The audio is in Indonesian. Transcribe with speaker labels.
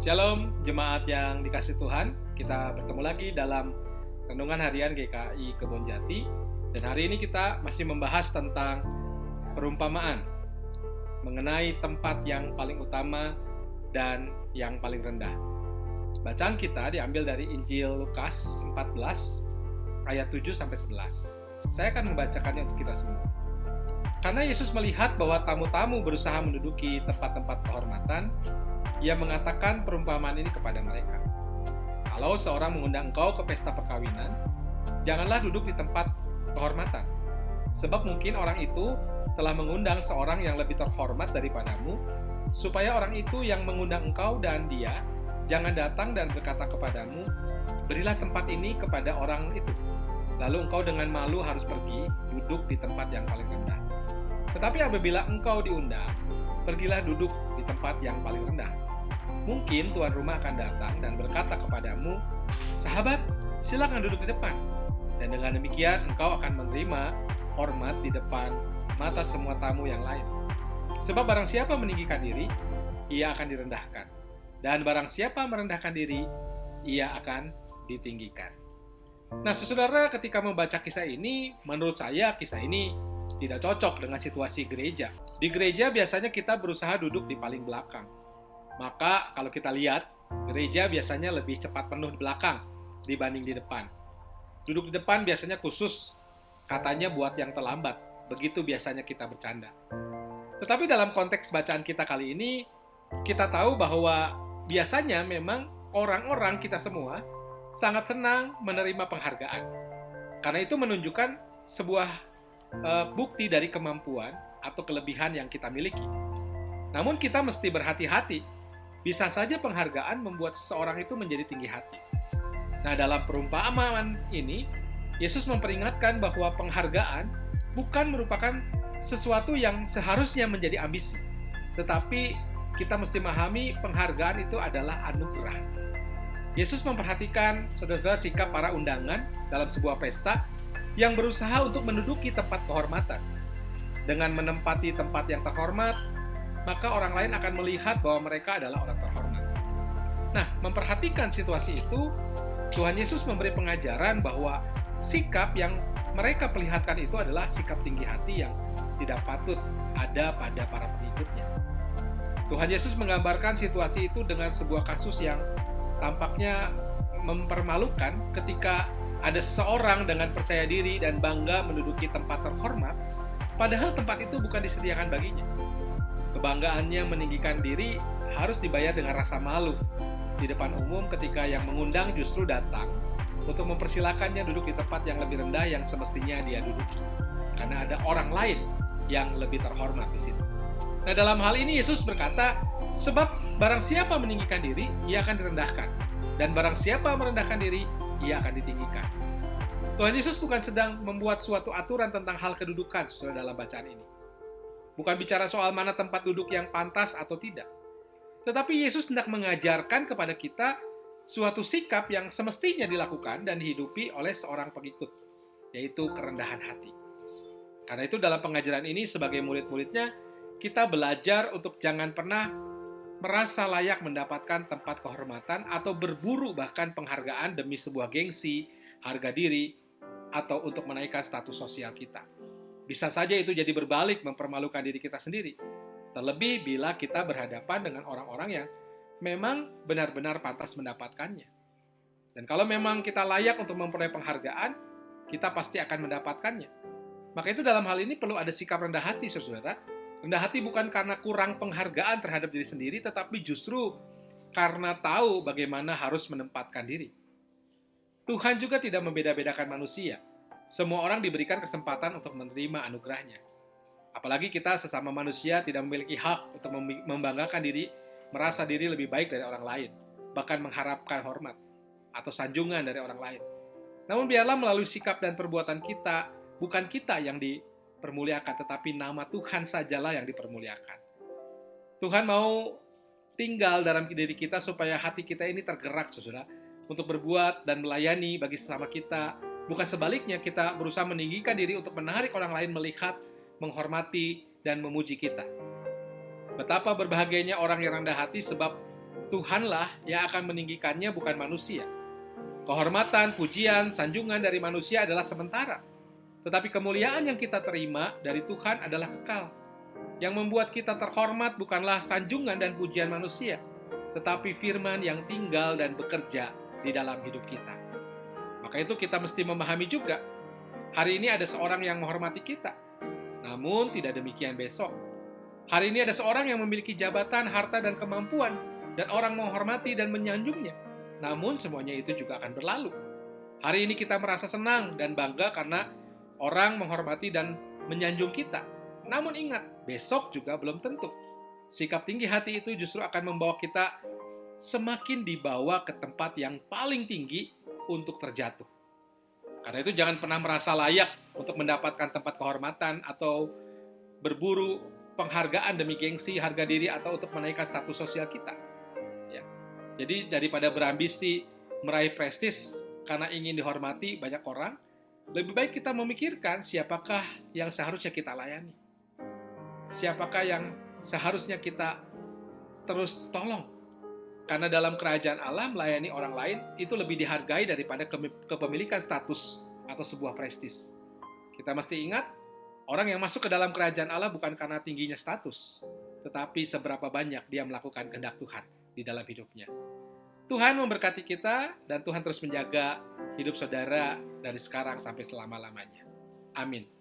Speaker 1: Shalom jemaat yang dikasih Tuhan, kita bertemu lagi dalam Renungan Harian GKI Kebonjati. Dan hari ini kita masih membahas tentang perumpamaan mengenai tempat yang paling utama dan yang paling rendah. Bacaan kita diambil dari Injil Lukas 14 ayat 7-11. Saya akan membacakannya untuk kita semua. Karena Yesus melihat bahwa tamu-tamu berusaha menduduki tempat-tempat kehormatan, Ia mengatakan perumpamaan ini kepada mereka. Kalau seorang mengundang engkau ke pesta perkawinan, janganlah duduk di tempat kehormatan. Sebab mungkin orang itu telah mengundang seorang yang lebih terhormat daripadamu, supaya orang itu yang mengundang engkau dan dia jangan datang dan berkata kepadamu, berilah tempat ini kepada orang itu. Lalu engkau dengan malu harus pergi duduk di tempat yang paling rendah. Tetapi apabila engkau diundang, pergilah duduk di tempat yang paling rendah. Mungkin tuan rumah akan datang dan berkata kepadamu, sahabat, silakan duduk di depan. Dan dengan demikian engkau akan menerima hormat di depan mata semua tamu yang lain. Sebab barang siapa meninggikan diri, ia akan direndahkan. Dan barang siapa merendahkan diri, ia akan ditinggikan. Nah, saudara, ketika membaca kisah ini, menurut saya kisah ini tidak cocok dengan situasi gereja. Di gereja biasanya kita berusaha duduk di paling belakang. Maka kalau kita lihat, gereja biasanya lebih cepat penuh di belakang dibanding di depan. Duduk di depan biasanya khusus, katanya buat yang terlambat. Begitu biasanya kita bercanda. Tetapi dalam konteks bacaan kita kali ini, kita tahu bahwa biasanya memang orang-orang kita semua sangat senang menerima penghargaan. Karena itu menunjukkan sebuah bukti dari kemampuan atau kelebihan yang kita miliki. Namun kita mesti berhati-hati. Bisa saja penghargaan membuat seseorang itu menjadi tinggi hati. Nah, dalam perumpamaan ini, Yesus memperingatkan bahwa penghargaan bukan merupakan sesuatu yang seharusnya menjadi ambisi. Tetapi kita mesti memahami penghargaan itu adalah anugerah. Yesus memperhatikan saudara-saudara sikap para undangan dalam sebuah pesta yang berusaha untuk menduduki tempat kehormatan. Dengan menempati tempat yang terhormat, maka orang lain akan melihat bahwa mereka adalah orang terhormat. Nah, memperhatikan situasi itu, Tuhan Yesus memberi pengajaran bahwa sikap yang mereka perlihatkan itu adalah sikap tinggi hati yang tidak patut ada pada para pengikutnya. Tuhan Yesus menggambarkan situasi itu dengan sebuah kasus yang tampaknya mempermalukan ketika ada seseorang dengan percaya diri dan bangga menduduki tempat terhormat, padahal tempat itu bukan disediakan baginya. Kebanggaannya meninggikan diri harus dibayar dengan rasa malu di depan umum ketika yang mengundang justru datang untuk mempersilakannya duduk di tempat yang lebih rendah yang semestinya dia duduki. Karena ada orang lain yang lebih terhormat di situ. Nah, dalam hal ini Yesus berkata, sebab barang siapa meninggikan diri, ia akan direndahkan. Dan barang siapa merendahkan diri, ia akan ditinggikan. Tuhan Yesus bukan sedang membuat suatu aturan tentang hal kedudukan saudara dalam bacaan ini. Bukan bicara soal mana tempat duduk yang pantas atau tidak. Tetapi Yesus hendak mengajarkan kepada kita suatu sikap yang semestinya dilakukan dan dihidupi oleh seorang pengikut, yaitu kerendahan hati. Karena itu dalam pengajaran ini sebagai murid-muridnya, kita belajar untuk jangan pernah merasa layak mendapatkan tempat kehormatan atau berburu bahkan penghargaan demi sebuah gengsi, harga diri, atau untuk menaikkan status sosial kita. Bisa saja itu jadi berbalik mempermalukan diri kita sendiri. Terlebih bila kita berhadapan dengan orang-orang yang memang benar-benar pantas mendapatkannya. Dan kalau memang kita layak untuk memperoleh penghargaan, kita pasti akan mendapatkannya. Maka itu dalam hal ini perlu ada sikap rendah hati, saudara. Rendah hati bukan karena kurang penghargaan terhadap diri sendiri, tetapi justru karena tahu bagaimana harus menempatkan diri. Tuhan juga tidak membeda-bedakan manusia. Semua orang diberikan kesempatan untuk menerima anugerahnya. Apalagi kita sesama manusia tidak memiliki hak untuk membanggakan diri, merasa diri lebih baik dari orang lain. bahkan mengharapkan hormat atau sanjungan dari orang lain. Namun biarlah melalui sikap dan perbuatan kita, bukan kita yang dipermuliakan, tetapi nama Tuhan sajalah yang dipermuliakan. Tuhan mau tinggal dalam diri kita supaya hati kita ini tergerak, saudara, untuk berbuat dan melayani bagi sesama kita. Bukan sebaliknya, kita berusaha meninggikan diri untuk menarik orang lain melihat, menghormati, dan memuji kita. Betapa berbahagianya orang yang rendah hati, sebab Tuhanlah yang akan meninggikannya, bukan manusia. Kehormatan, pujian, sanjungan dari manusia adalah sementara. Tetapi kemuliaan yang kita terima dari Tuhan adalah kekal. Yang membuat kita terhormat bukanlah sanjungan dan pujian manusia, tetapi firman yang tinggal dan bekerja di dalam hidup kita. Maka itu kita mesti memahami juga, hari ini ada seorang yang menghormati kita, namun tidak demikian besok. Hari ini ada seorang yang memiliki jabatan, harta, dan kemampuan, dan orang menghormati dan menyanjungnya. Namun semuanya itu juga akan berlalu. Hari ini kita merasa senang dan bangga karena orang menghormati dan menyanjung kita. Namun ingat, besok juga belum tentu. Sikap tinggi hati itu justru akan membawa kita semakin dibawa ke tempat yang paling tinggi untuk terjatuh. Karena itu jangan pernah merasa layak untuk mendapatkan tempat kehormatan atau berburu penghargaan demi gengsi, harga diri, atau untuk menaikkan status sosial kita. Ya. Jadi daripada berambisi meraih prestis karena ingin dihormati banyak orang, lebih baik kita memikirkan siapakah yang seharusnya kita layani. Siapakah yang seharusnya kita terus tolong. Karena dalam kerajaan Allah, melayani orang lain itu lebih dihargai daripada kepemilikan status atau sebuah prestis. Kita mesti ingat, orang yang masuk ke dalam kerajaan Allah bukan karena tingginya status, tetapi seberapa banyak dia melakukan kehendak Tuhan di dalam hidupnya. Tuhan memberkati kita, dan Tuhan terus menjaga hidup saudara dari sekarang sampai selama-lamanya. Amin.